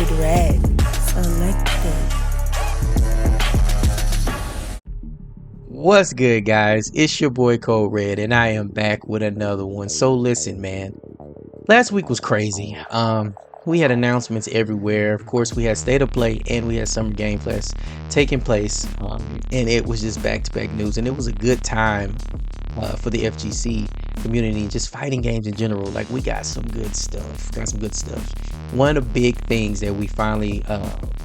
CodeRed selected. What's good, guys? It's your boy CodeRed, and I am back with another one. So listen, man. Last week was crazy. We had announcements everywhere. Of course, we had State of Play and we had Summer Game Fest taking place, and it was just back-to-back news. And it was a good time for the FGC community, just fighting games in general. Like, we got some good stuff. One of the big things that we finally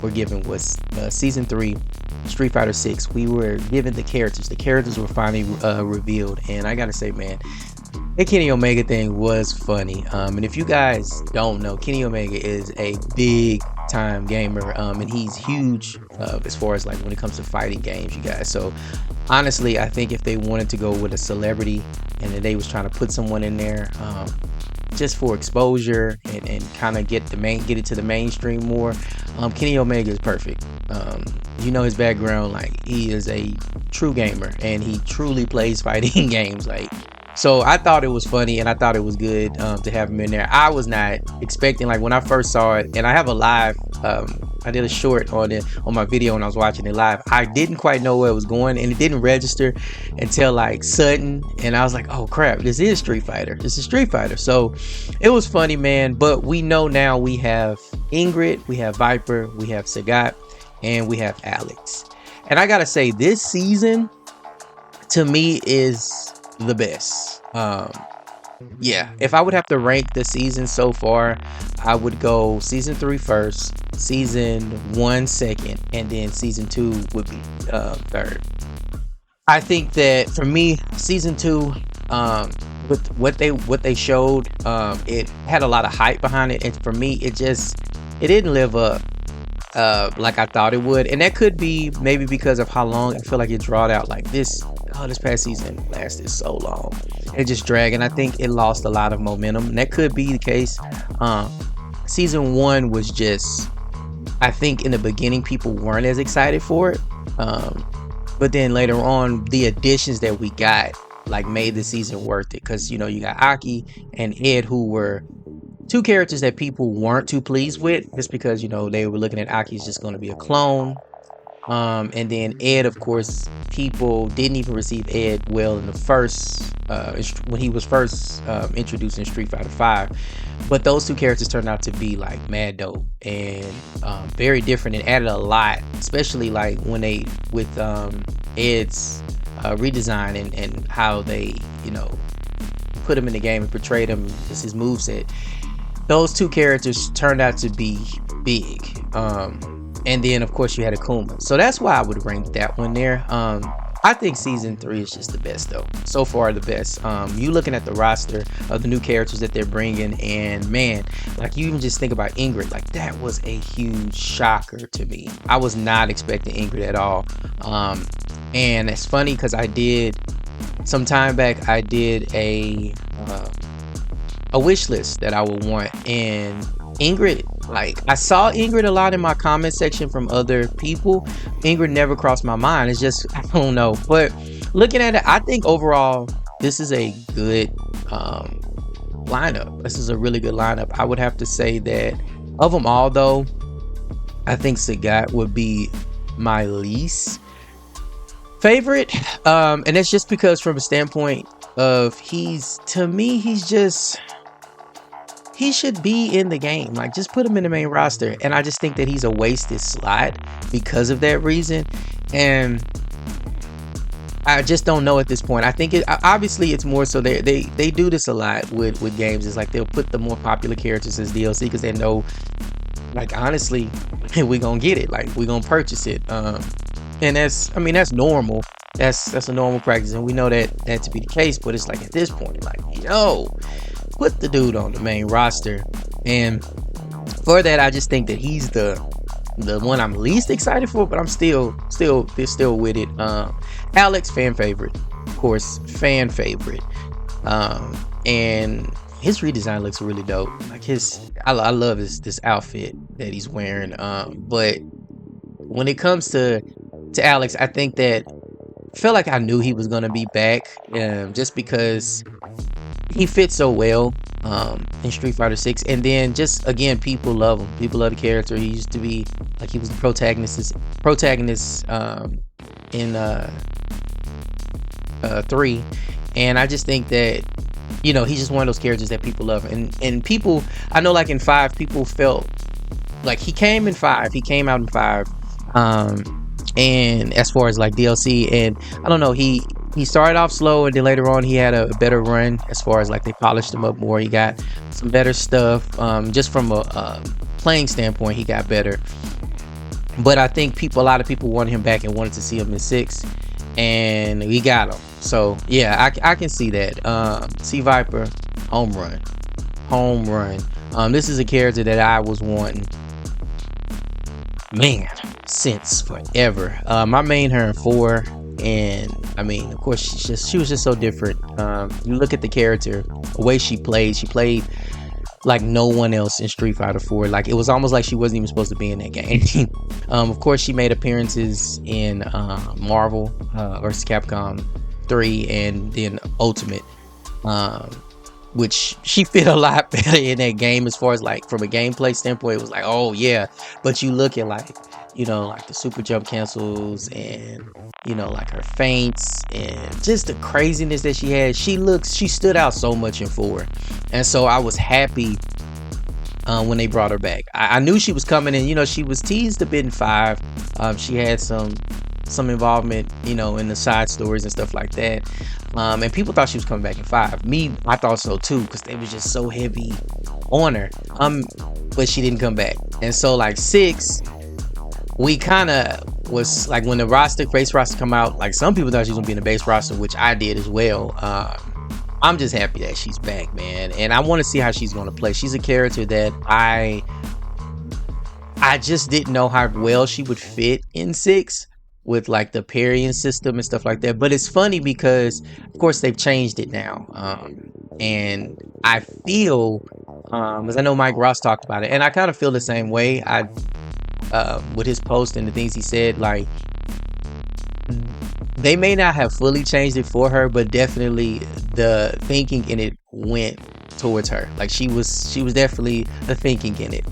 were given was season 3 Street Fighter 6. We were given the characters. The characters were finally revealed, and I gotta say, man, the Kenny Omega thing was funny. And if you guys don't know, Kenny Omega is a big time gamer, and he's huge as far as like when it comes to fighting games, you guys. So honestly, I think if they wanted to go with a celebrity and then they was trying to put someone in there just for exposure and kind of get it to the mainstream more, Kenny Omega is perfect. You know his background, like he is a true gamer and he truly plays fighting games. Like, so I thought it was funny and I thought it was good to have him in there. I was not expecting, like when I first saw it, and I have a live, I did a short on it on my video when I was watching it live. I didn't quite know where it was going, and it didn't register until like sudden, and I was like, oh crap, this is Street Fighter. This is Street Fighter. So it was funny, man. But we know now we have Ingrid, we have Viper, we have Sagat, and we have Alex. And I gotta say, this season to me is the best. Yeah, if I would have to rank the season so far, I would go season 3 first, season 1 second, and then season 2 would be third. I think that for me, season 2, with what they showed, it had a lot of hype behind it, and for me, it didn't live up like I thought it would. And that could be maybe because of how long I feel like it drawed out. Like this past season lasted so long, it just dragged, and I think it lost a lot of momentum, and that could be the case. Season 1 was just, I think in the beginning people weren't as excited for it, but then later on the additions that we got like made the season worth it, because you know you got Aki and Ed, who were two characters that people weren't too pleased with, just because you know they were looking at Aki as just going to be a clone. And then Ed, of course, people didn't even receive Ed well in the first when he was first introduced in Street Fighter 5. But those two characters turned out to be like mad dope and very different, and added a lot, especially like when they with Ed's redesign and how they, you know, put him in the game and portrayed him as his moveset. Those two characters turned out to be big. And then of course you had Akuma. So that's why I would rank that one there. I think season 3 is just the best though. So far the best. You looking at the roster of the new characters that they're bringing, and man, like you even just think about Ingrid, like that was a huge shocker to me. I was not expecting Ingrid at all. And it's funny because I did some time back, I did a wish list that I would want, and Ingrid, like I saw Ingrid a lot in my comment section from other people. Ingrid never crossed my mind. It's just, I don't know, but looking at it, I think overall this is a good lineup. This is a really good lineup. I would have to say that of them all though, I think Sagat would be my least favorite, and that's just because from a standpoint of to me he should be in the game. Like, just put him in the main roster. And I just think that he's a wasted slot because of that reason. And I just don't know at this point. I think obviously it's more so they do this a lot with games. It's like they'll put the more popular characters as DLC because they know, like, honestly, we're gonna get it. Like, we're gonna purchase it. And that's normal. That's a normal practice, and we know that to be the case. But it's like at this point, like, yo, put the dude on the main roster. And for that, I just think that he's the one I'm least excited for, but I'm still with it. Alex, fan favorite, of course, fan favorite. And his redesign looks really dope. Like I love this outfit that he's wearing. But when it comes to Alex, I think that I feel like I knew he was gonna be back, just because he fits so well in Street Fighter 6. And then just again, people love him. People love the character. He used to be like he was the protagonist in 3. And I just think that he's just one of those characters that people love. And people, I know, like in 5, people felt like he came out in 5. And as far as like DLC, and I don't know, he started off slow, and then later on he had a better run. As far as like they polished him up more, he got some better stuff. Just from a playing standpoint, he got better. But I think a lot of people wanted him back and wanted to see him in 6, and we got him. So yeah, I can see that. Sea Viper, home run. This is a character that I was wanting, man, since forever. I main her in 4, and I mean, of course, she was just so different. You look at the character, the way she played like no one else in Street Fighter 4. Like it was almost like she wasn't even supposed to be in that game. Of course, she made appearances in Marvel vs. Capcom 3, and then Ultimate, which she fit a lot better in that game. As far as like from a gameplay standpoint, it was like, oh yeah. But you look at like like the super jump cancels, and like her feints, and just the craziness that she had. She stood out so much in 4, and so I was happy when they brought her back. I knew she was coming, and she was teased a bit in 5. She had some involvement in the side stories and stuff like that, and people thought she was coming back in 5. I thought so too, because they was just so heavy on her, but she didn't come back. And so like 6, we kind of was like, when the base roster come out, like some people thought she was gonna be in the base roster, which I did as well. I'm just happy that she's back, man, and I want to see how she's gonna play. She's a character that I just didn't know how well she would fit in 6 with like the parrying system and stuff like that. But it's funny because of course they've changed it now, and I feel, as I know Mike Ross talked about it, and I kind of feel the same way. With his post and the things he said, like they may not have fully changed it for her, but definitely the thinking in it went towards her. Like she was definitely the thinking in it,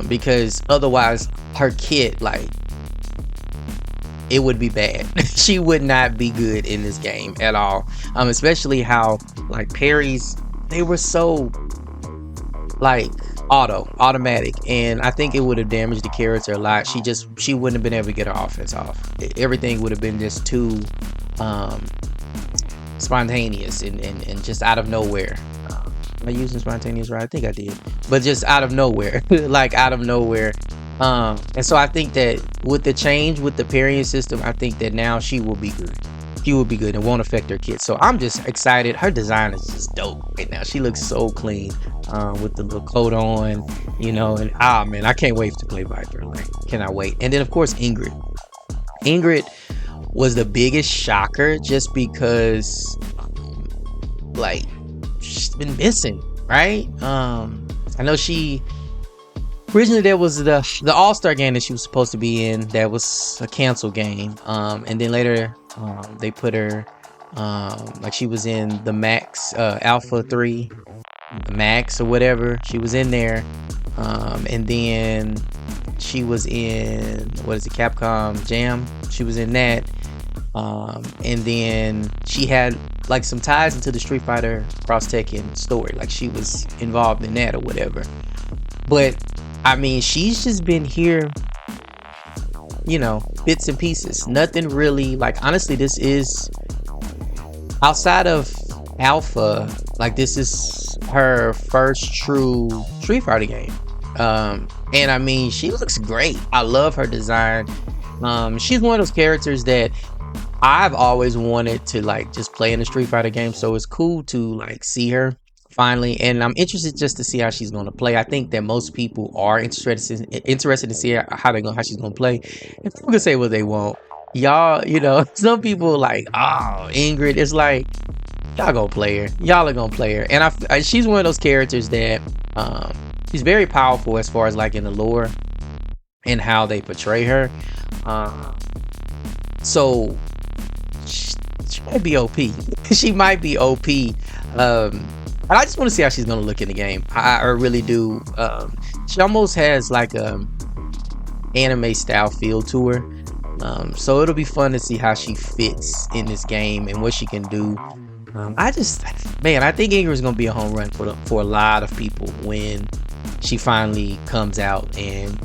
because otherwise her kit, like, it would be bad. She would not be good in this game at all. Especially how like parries, they were so like automatic, and I think it would have damaged the character a lot. She wouldn't have been able to get her offense off. Everything would have been just too spontaneous and just out of nowhere. Am I using spontaneous right? I think I did, but just out of nowhere. Like out of nowhere. And so I think that with the change with the parrying system, I think that now she will be good. She will be good and won't affect her kit. So I'm just excited. Her design is just dope right now. She looks so clean, with the little coat on, and man, I can't wait to play Viper. Like, cannot wait. And then of course Ingrid. Ingrid was the biggest shocker, just because like she's been missing, right? I know originally there was the All-Star game that she was supposed to be in, that was a canceled game, and then later they put her, like she was in the Max Alpha 3, the Max or whatever. She was in there, and then she was in, what is it, Capcom Jam. She was in that, and then she had like some ties into the Street Fighter Cross Tekken story, like she was involved in that or whatever. But I mean, she's just been here, bits and pieces. Nothing really, like, honestly, this is, outside of Alpha, like, this is her first true Street Fighter game. And I mean, she looks great. I love her design. She's one of those characters that I've always wanted to, like, just play in a Street Fighter game. So it's cool to, like, see her finally, and I'm interested just to see how she's going to play. I think that most people are interested to see how she's going to play. And people can say what they want, y'all. Some people like, oh, Ingrid. It's like, y'all gonna play her. Y'all are gonna play her, and she's one of those characters that she's very powerful as far as like in the lore and how they portray her. So might be OP. She might be OP. But I just want to see how she's gonna look in the game. I really do. She almost has like a anime style feel to her. So it'll be fun to see how she fits in this game and what she can do. I just, man, I think Ingrid's gonna be a home run for a lot of people when she finally comes out. And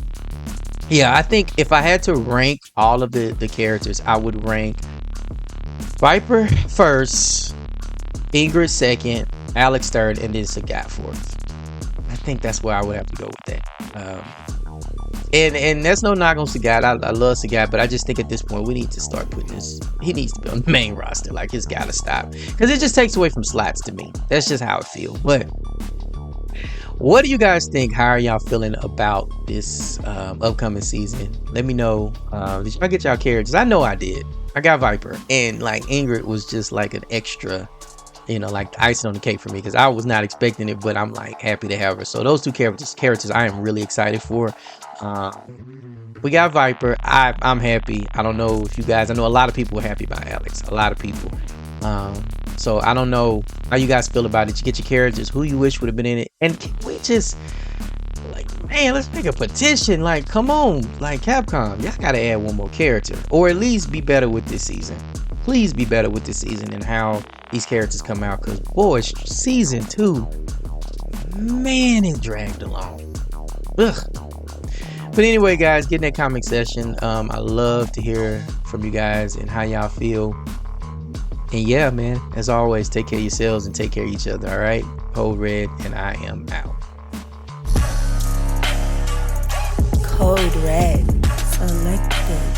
yeah, I think if I had to rank all of the characters, I would rank Viper first, Ingrid second, Alex third, and then Sagat fourth. I think that's where I would have to go with that. And that's no knock on Sagat. I love Sagat, but I just think at this point we need to start putting this. He needs to be on the main roster. Like, it's gotta stop because it just takes away from slots to me. That's just how it feels. But what do you guys think? How are y'all feeling about this upcoming season? Let me know. Did y'all get y'all characters? I know I did. I got Viper, and like Ingrid was just like an extra, like icing on the cake for me because I was not expecting it, but I'm like happy to have her. So those two characters I am really excited for. We got Viper. I'm happy. I don't know if you guys, I know a lot of people were happy about Alex. A lot of people. So I don't know how you guys feel about it. You get your characters, who you wish would have been in it. And can we just, like, man, let's make a petition. Like, come on. Like, Capcom, y'all gotta add one more character. Or at least be better with this season. Please be better with this season and how these characters come out. Because, boy, season 2, man, it dragged along. Ugh. But anyway, guys, get in that comment section. I love to hear from you guys and how y'all feel. And yeah, man, as always, take care of yourselves and take care of each other, all right? CodeRed, and I am out. CodeRed selected.